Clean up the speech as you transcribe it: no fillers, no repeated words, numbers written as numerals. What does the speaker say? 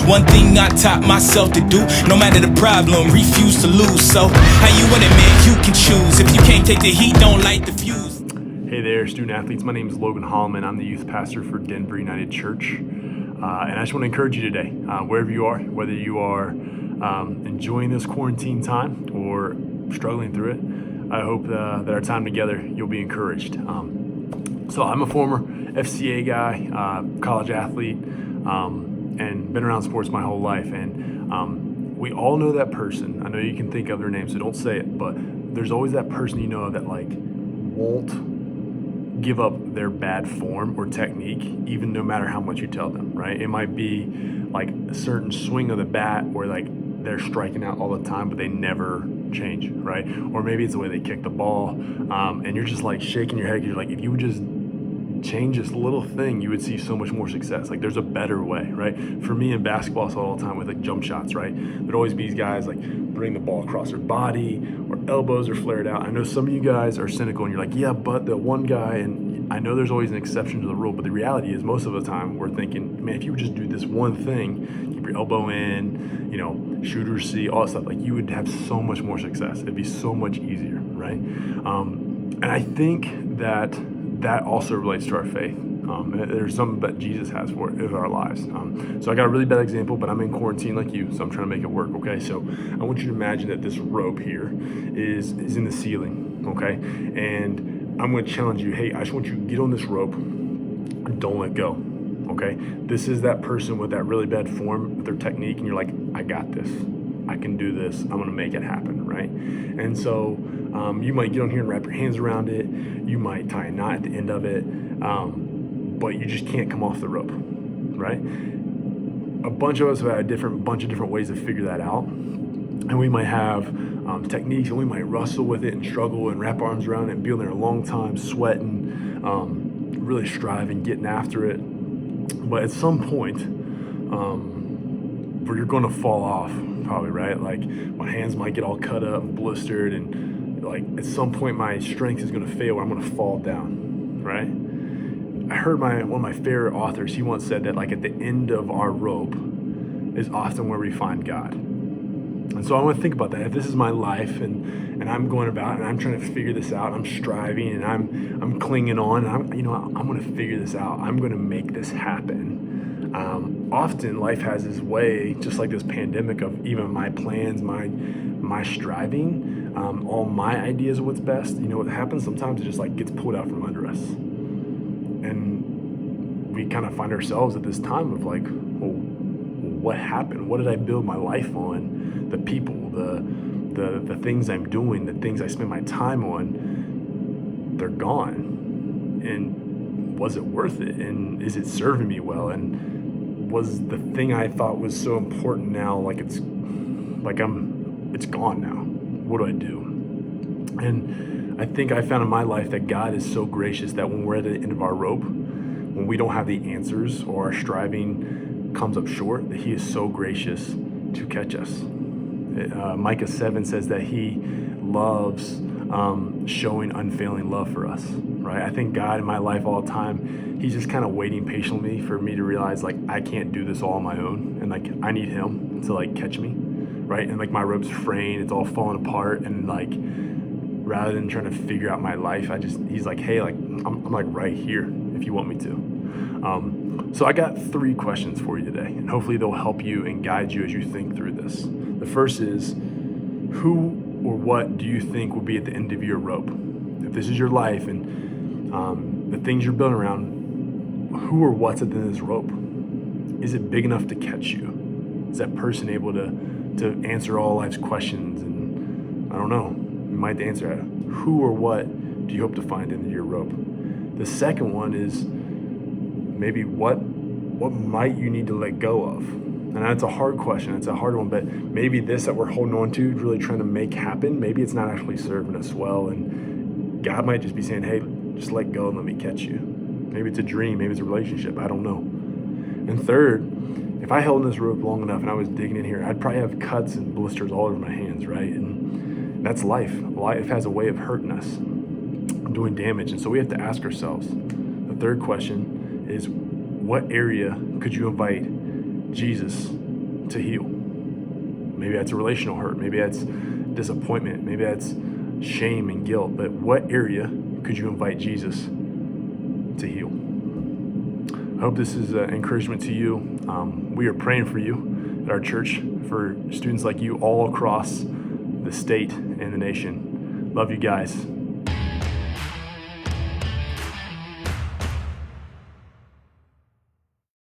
one thing I taught myself to do. No matter the problem, refuse to lose. So how you want it, man? You can choose. If you can't take the heat, don't light the fuse. Hey there, student athletes. My name is Logan Holloman. I'm the youth pastor for Denver United Church. And I just want to encourage you today, wherever you are, whether you are enjoying this quarantine time or struggling through it, I hope that our time together, you'll be encouraged. So I'm a former FCA guy, college athlete, and been around sports my whole life. And we all know that person. I know you can think of their name, so don't say it, but there's always that person you know that won't give up their bad form or technique, even no matter how much you tell them, right? It might be like a certain swing of the bat where they're striking out all the time, but they never change, right? Or maybe it's the way they kick the ball, and you're just shaking your head. You're like, if you would just change this little thing, you would see so much more success. There's a better way, right? For me in basketball, I saw it all the time with jump shots, right? There'd always be these guys bring the ball across their body or elbows are flared out. I know some of you guys are cynical and you're like, yeah, but the one guy, and I know there's always an exception to the rule, but the reality is most of the time we're thinking, man, if you would just do this one thing, keep your elbow in, shooters see, all that stuff, you would have so much more success. It'd be so much easier, right? And I think that also relates to our faith. There's something that Jesus has for it in our lives. So I got a really bad example, but I'm in quarantine like you, so I'm trying to make it work, okay? So I want you to imagine that this rope here is in the ceiling, okay? And I'm going to challenge you, hey, I just want you to get on this rope and don't let go, okay? This is that person with that really bad form, with their technique, and you're like, I got this. I can do this. I'm going to make it happen, right? And so you might get on here and wrap your hands around it. You might tie a knot at the end of it, but you just can't come off the rope, right? A bunch of us have had a bunch of different ways to figure that out. And we might have techniques, and we might wrestle with it and struggle and wrap arms around it and be on there a long time, sweating, really striving, getting after it. But at some point, where you're going to fall off, probably, right? My hands might get all cut up and blistered, and at some point my strength is going to fail, where I'm going to fall down, right? I heard one of my favorite authors, he once said that at the end of our rope is often where we find God. And so I want to think about that. If this is my life and I'm going about and I'm trying to figure this out, I'm striving and I'm clinging on, and I'm going to figure this out. I'm going to make this happen. Often life has this way, just like this pandemic, of even my plans, my striving, all my ideas of what's best. What happens sometimes, it just gets pulled out from under us. And we kind of find ourselves at this time of well, what happened? What did I build my life on? The people, the things I'm doing, the things I spend my time on, they're gone. And was it worth it? And is it serving me well? And was the thing I thought was so important now, it's gone now? What do I do? And I think I found in my life that God is so gracious that when we're at the end of our rope, when we don't have the answers or our striving comes up short, that he is so gracious to catch us. Micah 7 says that he loves showing unfailing love for us, right? I think God in my life all the time, he's just kind of waiting patiently for me to realize I can't do this all on my own, and I need him to catch me, right? And my rope's fraying, it's all falling apart, and rather than trying to figure out my life, he's like, hey, I'm right here if you want me to. So I got 3 questions for you today, and hopefully they'll help you and guide you as you think through this. The first is, who or what do you think will be at the end of your rope? If this is your life and the things you're building around, who or what's at the end of this rope? Is it big enough to catch you? Is that person able to answer all life's questions? And I don't know, you might answer that. Who or what do you hope to find in your rope? The second one is maybe what might you need to let go of? And that's a hard question. It's a hard one, but maybe this that we're holding on to, really trying to make happen, maybe it's not actually serving us well. And God might just be saying, hey, just let go and let me catch you. Maybe it's a dream, maybe it's a relationship, I don't know. And third, if I held in this rope long enough and I was digging in here, I'd probably have cuts and blisters all over my hands, right? And that's life. Life has a way of hurting us, doing damage. And so we have to ask ourselves, the third question is, what area could you invite Jesus to heal. Maybe that's a relational hurt. Maybe that's disappointment. Maybe that's shame and guilt. But what area could you invite Jesus to heal? I hope this is an encouragement to you. We are praying for you at our church, for students like you all across the state and the nation. Love you guys.